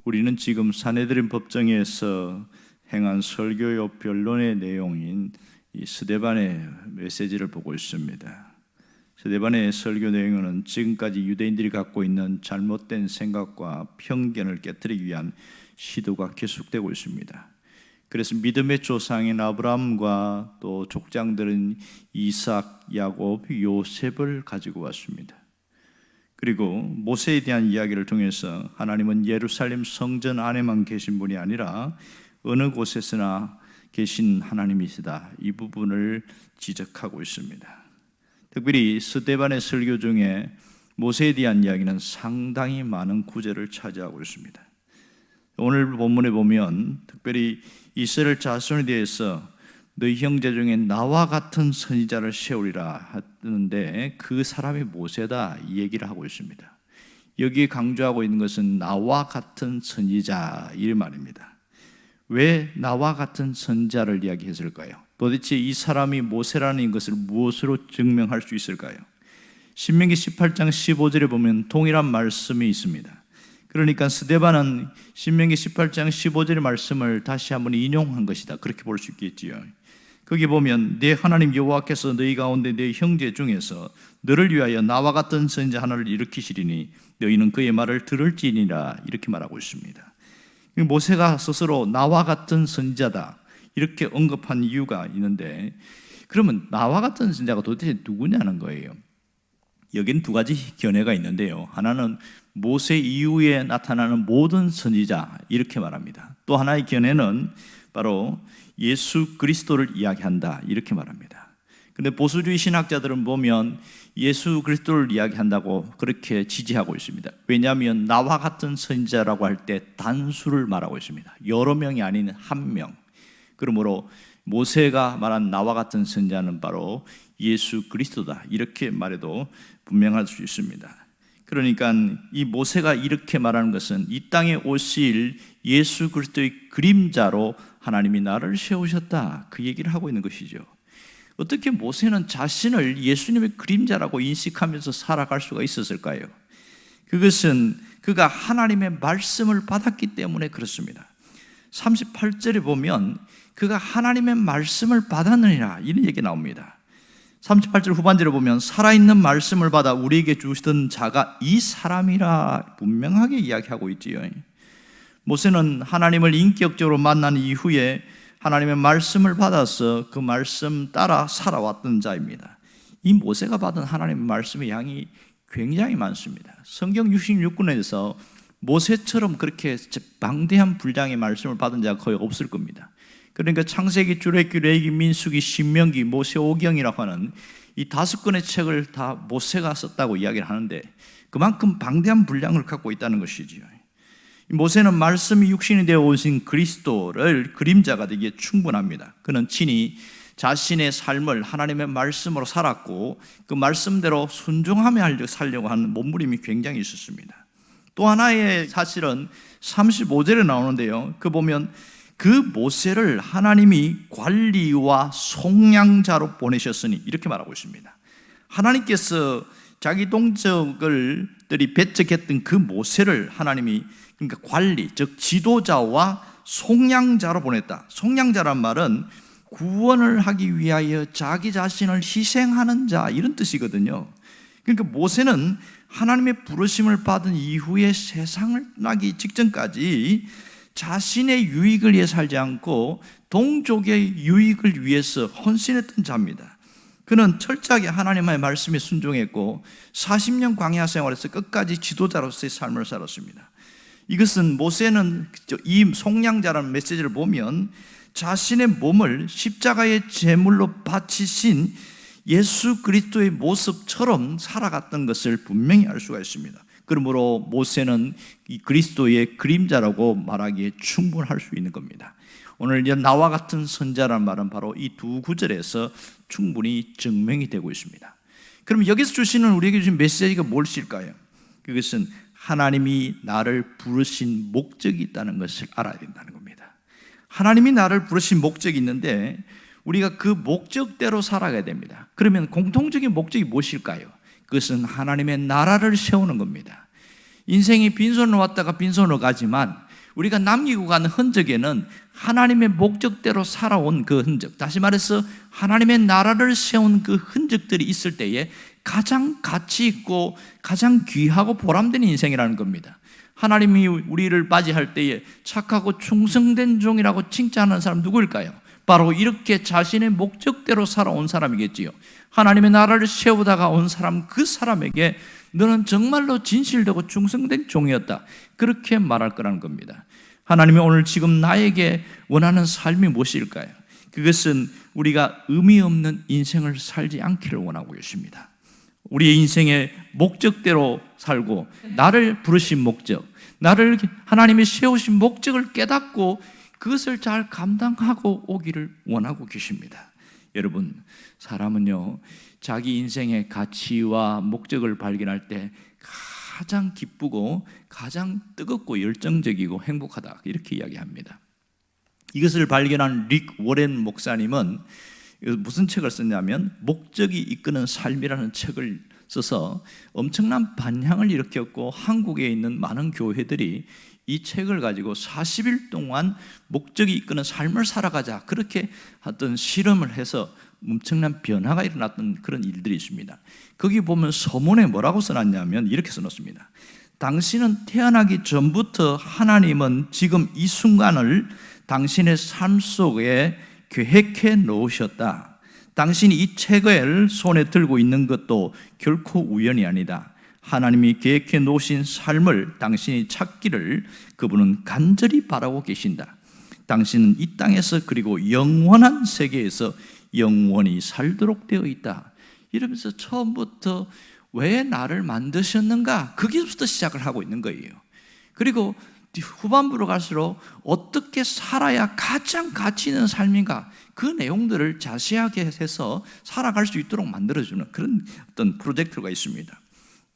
우리는 지금 사내들인 법정에서 행한 설교요 변론의 내용인 이 스데반의 메시지를 보고 있습니다. 스데반의 설교 내용은 지금까지 유대인들이 갖고 있는 잘못된 생각과 편견을 깨뜨리기 위한 시도가 계속되고 있습니다. 그래서 믿음의 조상인 아브라함과 또 족장들은 이삭, 야곱, 요셉을 가지고 왔습니다. 그리고 모세에 대한 이야기를 통해서 하나님은 예루살렘 성전 안에만 계신 분이 아니라 어느 곳에서나 계신 하나님이시다, 이 부분을 지적하고 있습니다. 특별히 스데반의 설교 중에 모세에 대한 이야기는 상당히 많은 구절을 차지하고 있습니다. 오늘 본문에 보면 특별히 이스라엘 자손에 대해서 너희 형제 중에 나와 같은 선지자를 세우리라 하는데 그 사람이 모세다, 이 얘기를 하고 있습니다. 여기에 강조하고 있는 것은 나와 같은 선지자, 이 말입니다. 왜 나와 같은 선지자를 이야기했을까요? 도대체 이 사람이 모세라는 것을 무엇으로 증명할 수 있을까요? 신명기 18장 15절에 보면 동일한 말씀이 있습니다. 그러니까 스데반은 신명기 18장 15절의 말씀을 다시 한번 인용한 것이다, 그렇게 볼 수 있겠지요. 거기 보면 내 하나님 여호와께서 너희 가운데 내 형제 중에서 너를 위하여 나와 같은 선지자 하나를 일으키시리니 너희는 그의 말을 들을지니라, 이렇게 말하고 있습니다. 모세가 스스로 나와 같은 선지자다 이렇게 언급한 이유가 있는데, 그러면 나와 같은 선지자가 도대체 누구냐는 거예요. 여긴 두 가지 견해가 있는데요. 하나는 모세 이후에 나타나는 모든 선지자, 이렇게 말합니다. 또 하나의 견해는 바로 예수 그리스도를 이야기한다, 이렇게 말합니다. 그런데 보수주의 신학자들은 보면 예수 그리스도를 이야기한다고 그렇게 지지하고 있습니다. 왜냐하면 나와 같은 선지자라고 할 때 단수를 말하고 있습니다. 여러 명이 아닌 한 명. 그러므로 모세가 말한 나와 같은 선지자는 바로 예수 그리스도다, 이렇게 말해도 분명할 수 있습니다. 그러니까 이 모세가 이렇게 말하는 것은 이 땅에 오실 예수 그리스도의 그림자로 하나님이 나를 세우셨다, 그 얘기를 하고 있는 것이죠. 어떻게 모세는 자신을 예수님의 그림자라고 인식하면서 살아갈 수가 있었을까요? 그것은 그가 하나님의 말씀을 받았기 때문에 그렇습니다. 38절에 보면 그가 하나님의 말씀을 받았느니라, 이런 얘기 나옵니다. 38절 후반절에 보면 살아있는 말씀을 받아 우리에게 주시던 자가 이 사람이라 분명하게 이야기하고 있지요. 모세는 하나님을 인격적으로 만난 이후에 하나님의 말씀을 받아서 그 말씀 따라 살아왔던 자입니다. 이 모세가 받은 하나님의 말씀의 양이 굉장히 많습니다. 성경 66권에서 모세처럼 그렇게 방대한 분량의 말씀을 받은 자가 거의 없을 겁니다. 그러니까 창세기, 출애굽기, 레위기, 민수기, 신명기, 모세오경이라고 하는 이 5권의 책을 다 모세가 썼다고 이야기를 하는데 그만큼 방대한 분량을 갖고 있다는 것이지요. 모세는 말씀이 육신이 되어 오신 그리스도를 그림자가 되기에 충분합니다. 그는 친히 자신의 삶을 하나님의 말씀으로 살았고 그 말씀대로 순종하며 살려고 하는 몸부림이 굉장히 있었습니다. 또 하나의 사실은 35절에 나오는데요. 그 보면 그 모세를 하나님이 관리와 속량자로 보내셨으니, 이렇게 말하고 있습니다. 하나님께서 자기 동족들이 배척했던 그 모세를 하나님이, 그러니까 관리, 즉 지도자와 속량자로 보냈다. 속량자란 말은 구원을 하기 위하여 자기 자신을 희생하는 자, 이런 뜻이거든요. 그러니까 모세는 하나님의 부르심을 받은 이후에 세상을 나기 직전까지 자신의 유익을 위해 살지 않고 동족의 유익을 위해서 헌신했던 자입니다. 그는 철저하게 하나님의 말씀에 순종했고 40년 광야 생활에서 끝까지 지도자로서의 삶을 살았습니다. 이것은 모세는 이 속량자라는 메시지를 보면 자신의 몸을 십자가의 제물로 바치신 예수 그리스도의 모습처럼 살아갔던 것을 분명히 알 수가 있습니다. 그러므로 모세는 이 그리스도의 그림자라고 말하기에 충분할 수 있는 겁니다. 오늘 나와 같은 선자라는 말은 바로 이 두 구절에서 충분히 증명이 되고 있습니다. 그럼 여기서 주시는 우리에게 주신 메시지가 무엇일까요? 그것은 하나님이 나를 부르신 목적이 있다는 것을 알아야 된다는 겁니다. 하나님이 나를 부르신 목적이 있는데 우리가 그 목적대로 살아가야 됩니다. 그러면 공통적인 목적이 무엇일까요? 그것은 하나님의 나라를 세우는 겁니다. 인생이 빈손으로 왔다가 빈손으로 가지만 우리가 남기고 가는 흔적에는 하나님의 목적대로 살아온 그 흔적, 다시 말해서 하나님의 나라를 세운 그 흔적들이 있을 때에 가장 가치 있고 가장 귀하고 보람된 인생이라는 겁니다. 하나님이 우리를 맞이할 때에 착하고 충성된 종이라고 칭찬하는 사람 누구일까요? 바로 이렇게 자신의 목적대로 살아온 사람이겠지요. 하나님의 나라를 세우다가 온 사람, 그 사람에게 너는 정말로 진실되고 충성된 종이었다, 그렇게 말할 거라는 겁니다. 하나님이 오늘 지금 나에게 원하는 삶이 무엇일까요? 그것은 우리가 의미 없는 인생을 살지 않기를 원하고 계십니다. 우리의 인생의 목적대로 살고 나를 부르신 목적, 나를 하나님이 세우신 목적을 깨닫고 그것을 잘 감당하고 오기를 원하고 계십니다. 여러분, 사람은요, 자기 인생의 가치와 목적을 발견할 때 가장 기쁘고 가장 뜨겁고 열정적이고 행복하다, 이렇게 이야기합니다. 이것을 발견한 릭 워렌 목사님은 무슨 책을 썼냐면 목적이 이끄는 삶이라는 책을 써서 엄청난 반향을 일으켰고, 한국에 있는 많은 교회들이 이 책을 가지고 40일 동안 목적이 이끄는 삶을 살아가자, 그렇게 어떤 실험을 해서 엄청난 변화가 일어났던 그런 일들이 있습니다. 거기 보면 서문에 뭐라고 써놨냐면 이렇게 써놓습니다. 당신은 태어나기 전부터 하나님은 지금 이 순간을 당신의 삶 속에 계획해 놓으셨다. 당신이 이 책을 손에 들고 있는 것도 결코 우연이 아니다. 하나님이 계획해 놓으신 삶을 당신이 찾기를 그분은 간절히 바라고 계신다. 당신은 이 땅에서 그리고 영원한 세계에서 영원히 살도록 되어 있다. 이러면서 처음부터 왜 나를 만드셨는가, 거기서부터 시작을 하고 있는 거예요. 그리고 후반부로 갈수록 어떻게 살아야 가장 가치 있는 삶인가, 그 내용들을 자세하게 해서 살아갈 수 있도록 만들어주는 그런 어떤 프로젝트가 있습니다.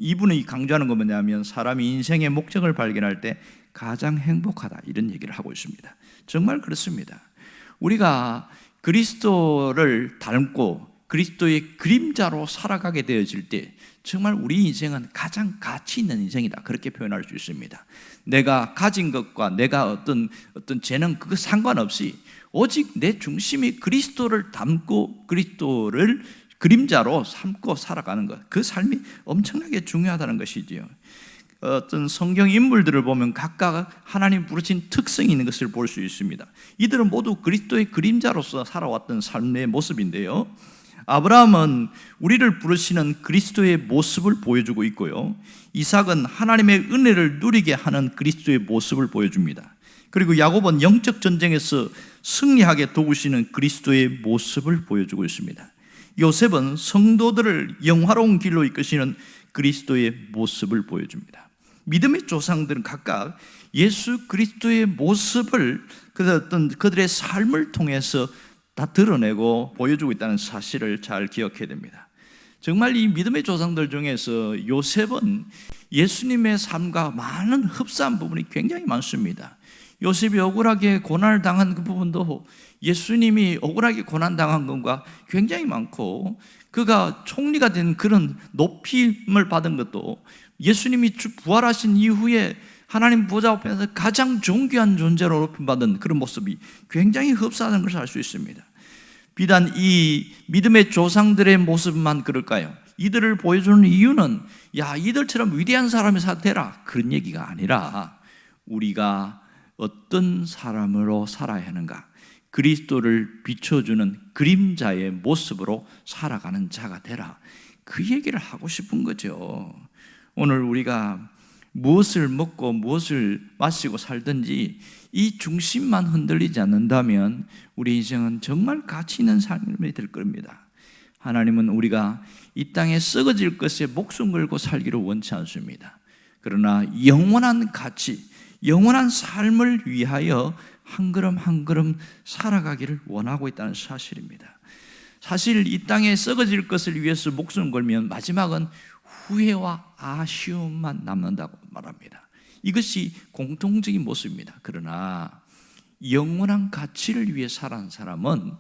이분이 강조하는 건 뭐냐면 사람이 인생의 목적을 발견할 때 가장 행복하다, 이런 얘기를 하고 있습니다. 정말 그렇습니다. 우리가 그리스도를 닮고 그리스도의 그림자로 살아가게 되어질 때 정말 우리 인생은 가장 가치 있는 인생이다, 그렇게 표현할 수 있습니다. 내가 가진 것과 내가 어떤 재능, 그거 상관없이 오직 내 중심이 그리스도를 닮고 그리스도를 그림자로 삼고 살아가는 것, 그 삶이 엄청나게 중요하다는 것이지요. 어떤 성경 인물들을 보면 각각 하나님 부르신 특성이 있는 것을 볼 수 있습니다. 이들은 모두 그리스도의 그림자로서 살아왔던 삶의 모습인데요, 아브라함은 우리를 부르시는 그리스도의 모습을 보여주고 있고요, 이삭은 하나님의 은혜를 누리게 하는 그리스도의 모습을 보여줍니다. 그리고 야곱은 영적 전쟁에서 승리하게 도우시는 그리스도의 모습을 보여주고 있습니다. 요셉은 성도들을 영화로운 길로 이끄시는 그리스도의 모습을 보여줍니다. 믿음의 조상들은 각각 예수 그리스도의 모습을 그들의 삶을 통해서 다 드러내고 보여주고 있다는 사실을 잘 기억해야 됩니다. 정말 이 믿음의 조상들 중에서 요셉은 예수님의 삶과 많은 흡사한 부분이 굉장히 많습니다. 요셉이 억울하게 고난을 당한 그 부분도 예수님이 억울하게 고난당한 것과 굉장히 많고, 그가 총리가 된 그런 높임을 받은 것도 예수님이 부활하신 이후에 하나님 보좌 앞에서 가장 존귀한 존재로 높임받은 그런 모습이 굉장히 흡사하다는 것을 알 수 있습니다. 비단 이 믿음의 조상들의 모습만 그럴까요? 이들을 보여주는 이유는 야, 이들처럼 위대한 사람이 되라, 그런 얘기가 아니라 우리가 어떤 사람으로 살아야 하는가, 그리스도를 비춰주는 그림자의 모습으로 살아가는 자가 되라, 그 얘기를 하고 싶은 거죠. 오늘 우리가 무엇을 먹고 무엇을 마시고 살든지 이 중심만 흔들리지 않는다면 우리 인생은 정말 가치 있는 삶이 될 겁니다. 하나님은 우리가 이 땅에 썩어질 것에 목숨 걸고 살기를 원치 않습니다. 그러나 영원한 가치, 영원한 삶을 위하여 한 걸음 한 걸음 살아가기를 원하고 있다는 사실입니다. 사실 이 땅에 썩어질 것을 위해서 목숨 걸면 마지막은 후회와 아쉬움만 남는다고 말합니다. 이것이 공통적인 모습입니다. 그러나 영원한 가치를 위해 살아온 사람은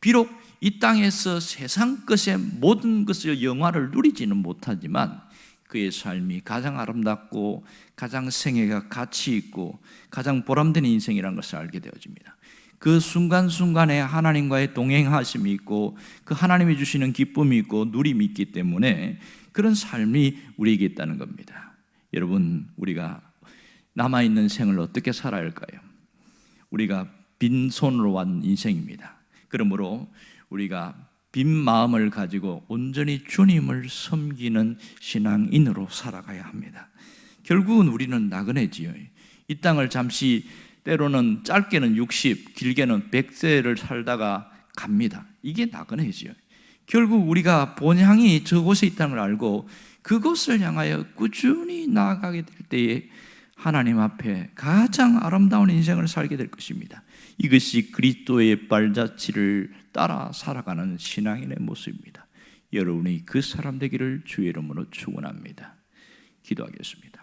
비록 이 땅에서 세상 것의 모든 것의 영화를 누리지는 못하지만 그의 삶이 가장 아름답고 가장 생애가 가치 있고 가장 보람된 인생이라는 것을 알게 되어집니다. 그 순간순간에 하나님과의 동행하심이 있고 그 하나님이 주시는 기쁨이 있고 누림이 있기 때문에 그런 삶이 우리에게 있다는 겁니다. 여러분, 우리가 남아있는 생을 어떻게 살아야 할까요? 우리가 빈손으로 왔는 인생입니다. 그러므로 우리가 빈 마음을 가지고 온전히 주님을 섬기는 신앙인으로 살아가야 합니다. 결국은 우리는 나그네지요. 이 땅을 잠시 때로는 짧게는 60, 길게는 100세를 살다가 갑니다. 이게 나그네지요. 결국 우리가 본향이 저곳에 있다는 걸 알고 그곳을 향하여 꾸준히 나아가게 될 때에 하나님 앞에 가장 아름다운 인생을 살게 될 것입니다. 이것이 그리스도의 발자취를 따라 살아가는 신앙인의 모습입니다. 여러분이 그 사람 되기를 주의 이름으로 축원합니다. 기도하겠습니다.